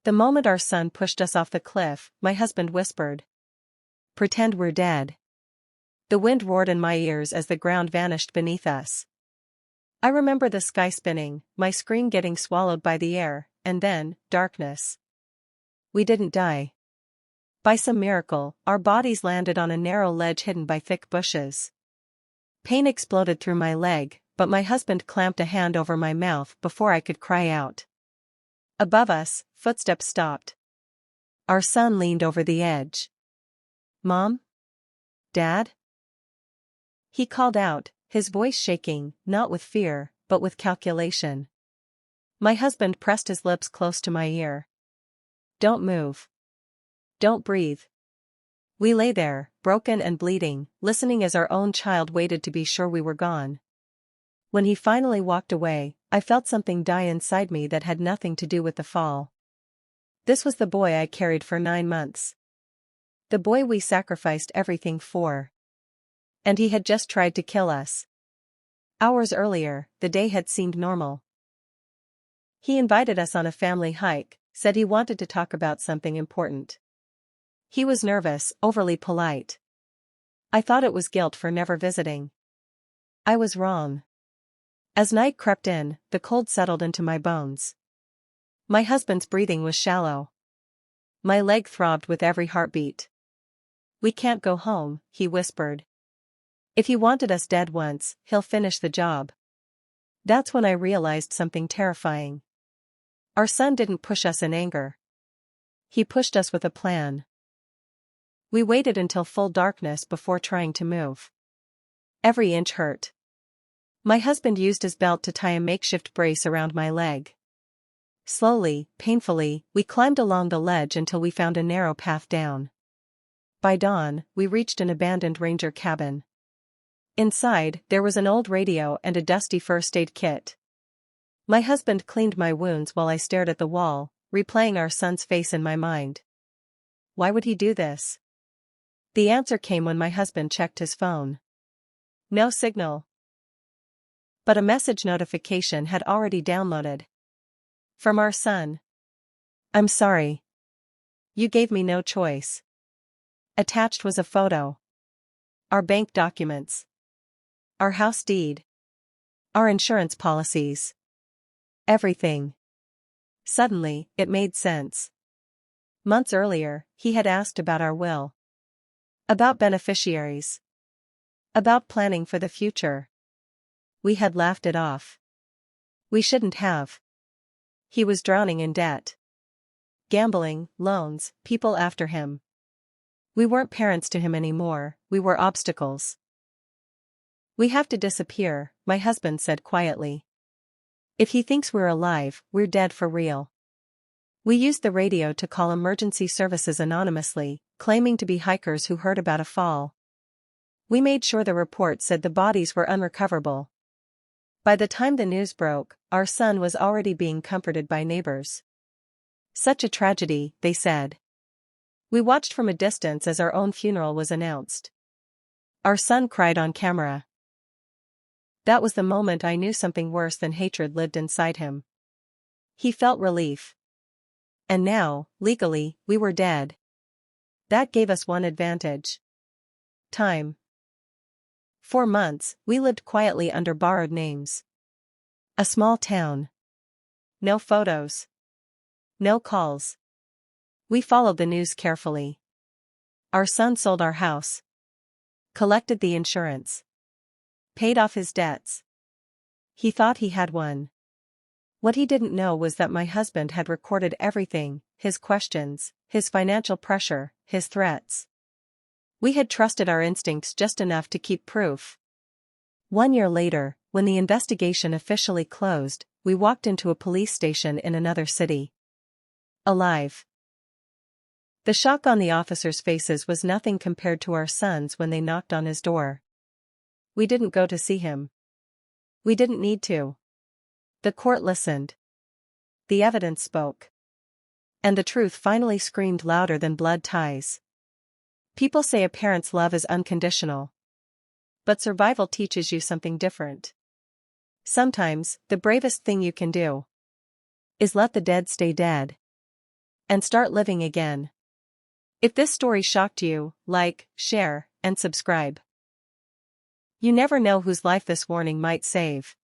The moment our son pushed us off the cliff, my husband whispered, "Pretend we're dead." The wind roared in my ears as the ground vanished beneath us. I remember the sky spinning, my scream getting swallowed by the air, and then, darkness. We didn't die. By some miracle, our bodies landed on a narrow ledge hidden by thick bushes. Pain exploded through my leg, but my husband clamped a hand over my mouth before I could cry out. Above us, footsteps stopped. Our son leaned over the edge. "Mom? Dad?" He called out, his voice shaking, not with fear, but with calculation. My husband pressed his lips close to my ear. "Don't move. Don't breathe." We lay there, broken and bleeding, listening as our own child waited to be sure we were gone. When he finally walked away, I felt something die inside me that had nothing to do with the fall. This was the boy I carried for 9 months. The boy we sacrificed everything for. And he had just tried to kill us. Hours earlier, the day had seemed normal. He invited us on a family hike, said he wanted to talk about something important. He was nervous, overly polite. I thought it was guilt for never visiting. I was wrong. As night crept in, the cold settled into my bones. My husband's breathing was shallow. My leg throbbed with every heartbeat. "We can't go home," he whispered. "If he wanted us dead once, he'll finish the job." That's when I realized something terrifying. Our son didn't push us in anger. He pushed us with a plan. We waited until full darkness before trying to move. Every inch hurt. My husband used his belt to tie a makeshift brace around my leg. Slowly, painfully, we climbed along the ledge until we found a narrow path down. By dawn, we reached an abandoned ranger cabin. Inside, there was an old radio and a dusty first aid kit. My husband cleaned my wounds while I stared at the wall, replaying our son's face in my mind. Why would he do this? The answer came when my husband checked his phone. No signal. But a message notification had already downloaded. From our son. "I'm sorry. You gave me no choice." Attached was a photo. Our bank documents. Our house deed. Our insurance policies. Everything. Suddenly, it made sense. Months earlier, he had asked about our will. About beneficiaries. About planning for the future. We had laughed it off. We shouldn't have. He was drowning in debt. Gambling, loans, people after him. We weren't parents to him anymore, we were obstacles. "We have to disappear," my husband said quietly. "If he thinks we're alive, we're dead for real." We used the radio to call emergency services anonymously, claiming to be hikers who heard about a fall. We made sure the report said the bodies were unrecoverable. By the time the news broke, our son was already being comforted by neighbors. "Such a tragedy," they said. We watched from a distance as our own funeral was announced. Our son cried on camera. That was the moment I knew something worse than hatred lived inside him. He felt relief. And now, legally, we were dead. That gave us one advantage. Time. 4 months, we lived quietly under borrowed names. A small town. No photos. No calls. We followed the news carefully. Our son sold our house. Collected the insurance. Paid off his debts. He thought he had won. What he didn't know was that my husband had recorded everything, his questions, his financial pressure, his threats. We had trusted our instincts just enough to keep proof. 1 year later, when the investigation officially closed, we walked into a police station in another city. Alive. The shock on the officers' faces was nothing compared to our son's when they knocked on his door. We didn't go to see him. We didn't need to. The court listened. The evidence spoke. And the truth finally screamed louder than blood ties. People say a parent's love is unconditional. But survival teaches you something different. Sometimes, the bravest thing you can do is let the dead stay dead. and start living again. If this story shocked you, like, share, and subscribe. You never know whose life this warning might save.